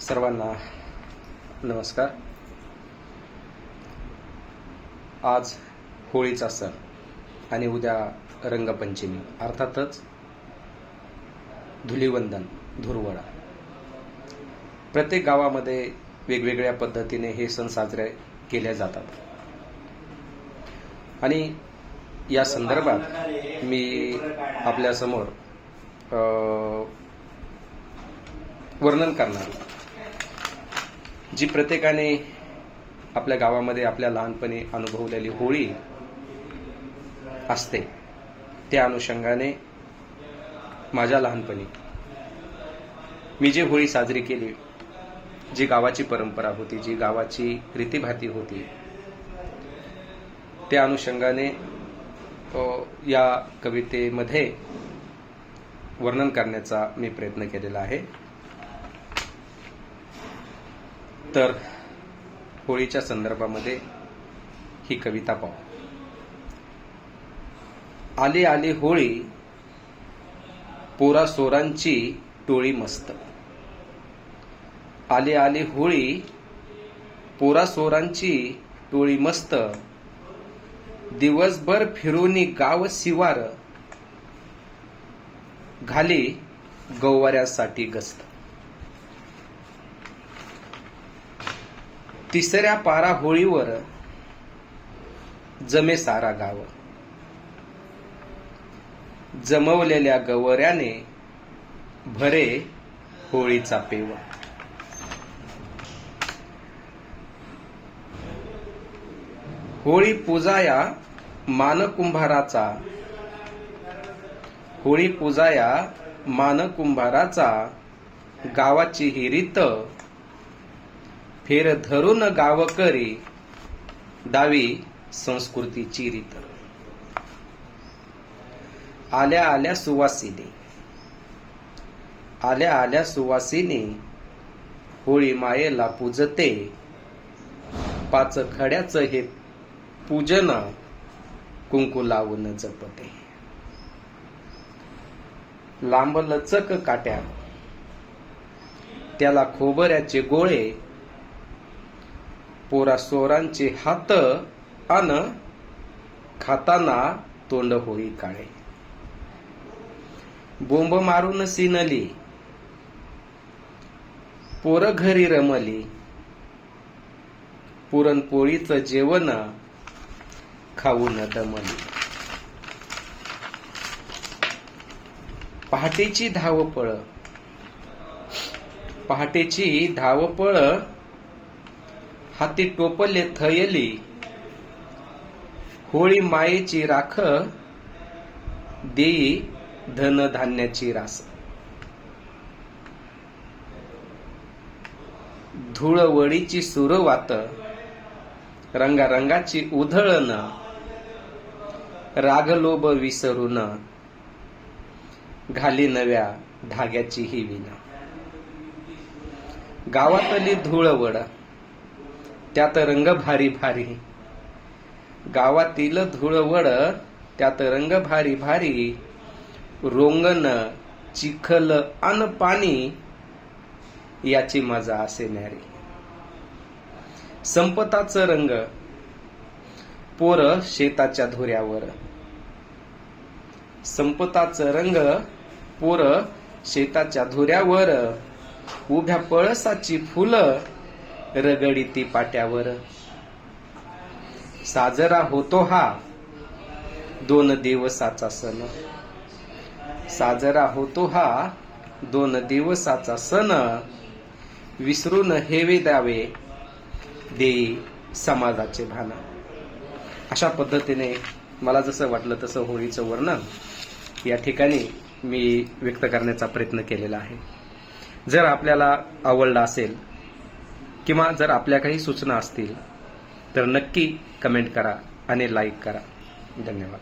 सर्वांना नमस्कार। आज होळीचा सण आणि उद्या रंगपंचमी, अर्थातच धुलीवंदन, धुरवडा। प्रत्येक गावामध्ये वेगवेगळ्या पद्धतीने हे सण साजरे केले जातात आणि या संदर्भात मी आपल्यासमोर वर्णन करणार, जी प्रत्येकाने आपल्या गावामध्ये आपल्या लहानपणी अनुभवलेली होळी असते, त्या अनुषंगाने माझ्या लहानपणी मी जी होळी साजरी केली, जी गावाची परंपरा होती, जी गावाची रीतीभाती होती, त्या अनुषंगाने या कवितेमध्ये वर्णन करण्याचा मी प्रयत्न केलेला आहे। तर होळीच्या संदर्भामध्ये ही कविता पाहू। आली आली होळी, पोरा सोरांची टोळी मस्त। आली आली होळी, पोरा सोरांची टोळी मस्त। दिवसभर फिरूनी गाव शिवार, घाली गौवाऱ्यासाठी गस्त। तिसऱ्या पारा होळीवर, जमे सारा गाव। जमवलेल्या गवऱ्याने, भरे होळीचा पेव। होळी पूजाया मान कुंभाराचा, होळी पूजाया मान कुंभाराचा। गावाची ही रीत, फेर धरून गावकरी, दावी संस्कृतीची रीत। आल्या आल्या सुवासिनी, आल्या आल्या सुवासिनी, होळी मायेला पूजते। पाच खड्याचं हे पूजन, कुंकू लावून जपते। लांब लचक काट्या, त्याला खोबऱ्याचे गोळे। पोरा सोरांचे हात, अन खाताना तोंड होई काळे। बोंब मारून सिनली, पोर घरी रमली। पुरणपोळीचं जेवण, खाऊन दमली। पहाटेची धावपळ, पहाटेची धावपळ। हाती टोपले थयली, होळी मायेची राख। देई धनधान्याची रास। धुळवडीची सुरुवात, रंगारंगाची उधळण। रागलोभ विसरून, घाली नव्या धाग्याची ही विणा। गावातली धुळवड, त्यात रंग भारी भारी। गावातील धुळवड, त्यात रंग भारी भारी। रोंगण, चिखल अन पाणी, याची मजा असे न्यारी। संपताचं रंग, पोर शेताच्या धुऱ्यावर। संपताचं रंग, पोर शेताच्या धुऱ्यावर। उभ्या पळसाची फुलं, रगडीती पाट्यावर। साजरा होतो हा 2 दिवसाचा सण। साजरा होतो हा 2 दिवसाचा सण। विसरून हेवे द्यावे, देई समाजाचे भान। अशा पद्धतीने मला जसं वाटलं तसं होळीचं वर्णन या ठिकाणी मी व्यक्त करण्याचा प्रयत्न केलेला आहे। जर आपल्याला आवडलं असेल किंवा जर आपल्या काही सूचना असतील तर नक्की कमेंट करा आणि लाईक करा। धन्यवाद।